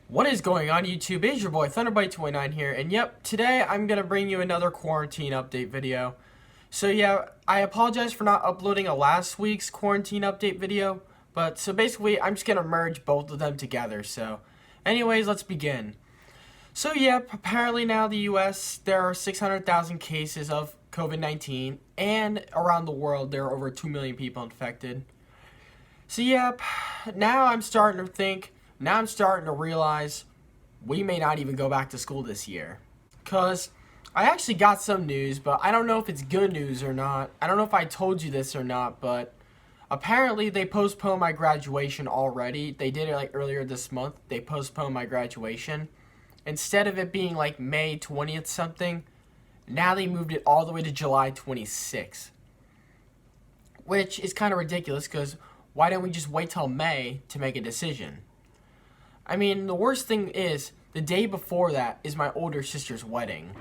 What is going on YouTube? It's your boy Thunderbite29 here, and yep, today I'm going to bring you another quarantine update video. So yeah, I apologize for not uploading a last week's quarantine update video, but so basically I'm just going to merge both of them together. So anyways, let's begin. So yep, apparently now the US, there are 600,000 cases of COVID-19, and around the world there are over 2 million people infected. So yep, now I'm starting to realize we may not even go back to school this year. Because I actually got some news, but I don't know if it's good news or not. I don't know if I told you this or not, but apparently they postponed my graduation already. They did it like earlier this month. They postponed my graduation. Instead of it being like May 20th something, now they moved it all the way to July 26th. Which is kind of ridiculous because why don't we just wait till May to make a decision? I mean, the worst thing is, the day before that is my older sister's wedding.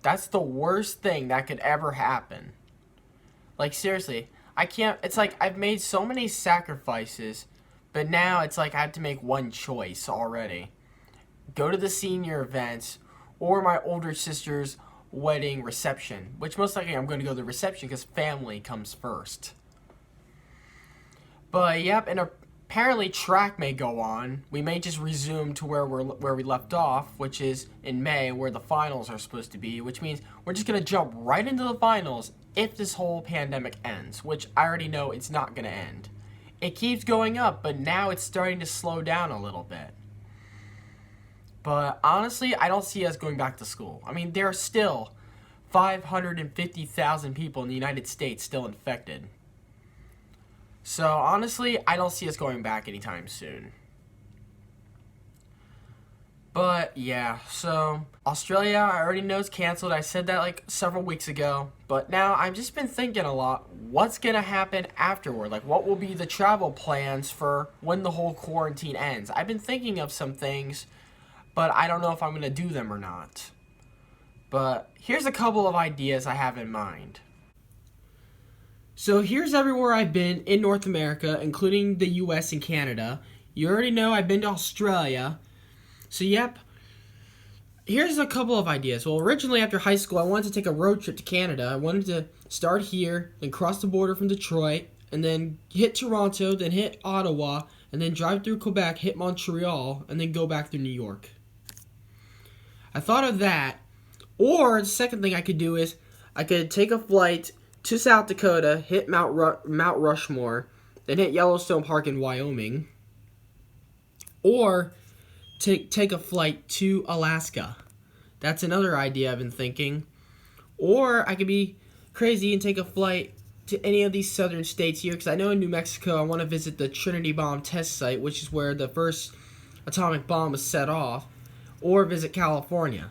That's the worst thing that could ever happen. Like, seriously, I can't, it's like, I've made so many sacrifices, but now it's like I have to make one choice already. Go to the senior events, or my older sister's wedding reception, which most likely I'm going to go to the reception because family comes first. But yep, and apparently track may go on. We may just resume to where we left off, which is in May, where the finals are supposed to be, which means we're just gonna jump right into the finals if this whole pandemic ends, which I already know it's not gonna end. It keeps going up, but now it's starting to slow down a little bit. But honestly, I don't see us going back to school. I mean, there are still 550,000 people in the United States still infected. So, honestly, I don't see us going back anytime soon. But, yeah, so, Australia, I already know it's canceled. I said that, like, several weeks ago. But now, I've just been thinking a lot, what's going to happen afterward? Like, what will be the travel plans for when the whole quarantine ends? I've been thinking of some things, but I don't know if I'm going to do them or not. But, here's a couple of ideas I have in mind. So here's everywhere I've been in North America, including the US and Canada. You already know I've been to Australia. So yep, here's a couple of ideas. Well, originally after high school, I wanted to take a road trip to Canada. I wanted to start here, then cross the border from Detroit, and then hit Toronto, then hit Ottawa, and then drive through Quebec, hit Montreal, and then go back through New York. I thought of that. Or the second thing I could do is I could take a flight to South Dakota, hit Mount Rushmore, then hit Yellowstone Park in Wyoming, or take a flight to Alaska. That's another idea I've been thinking. Or I could be crazy and take a flight to any of these southern states here, because I know in New Mexico I want to visit the Trinity Bomb test site, which is where the first atomic bomb was set off, or visit California.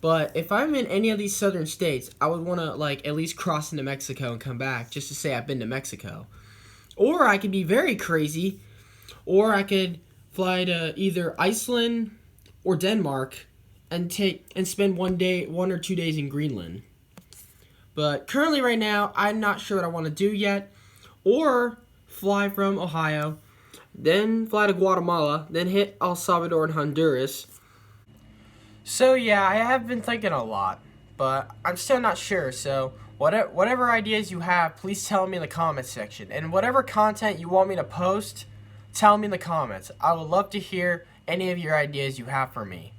But if I'm in any of these southern states, I would want to, like, at least cross into Mexico and come back just to say I've been to Mexico. Or I could be very crazy, or I could fly to either Iceland or Denmark and spend 1 or 2 days in Greenland. But currently right now, I'm not sure what I want to do yet. Or fly from Ohio, then fly to Guatemala, then hit El Salvador and Honduras. So yeah, I have been thinking a lot, but I'm still not sure, so whatever ideas you have, please tell me in the comments section. And whatever content you want me to post, tell me in the comments. I would love to hear any of your ideas you have for me.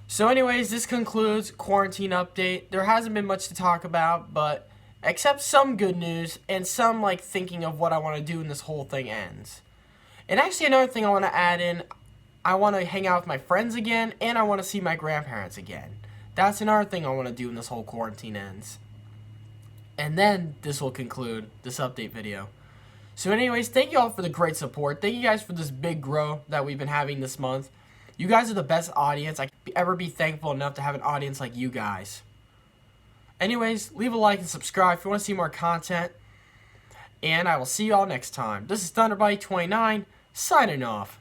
So anyways, this concludes Quarantine Update. There hasn't been much to talk about, but except some good news and some like thinking of what I want to do when this whole thing ends. And actually another thing I want to add in, I want to hang out with my friends again, and I want to see my grandparents again. That's another thing I want to do when this whole quarantine ends. And then this will conclude this update video. So anyways, thank you all for the great support. Thank you guys for this big growth that we've been having this month. You guys are the best audience. I could ever be thankful enough to have an audience like you guys. Anyways, leave a like and subscribe if you want to see more content. And I will see you all next time. This is Thunderbite29, signing off.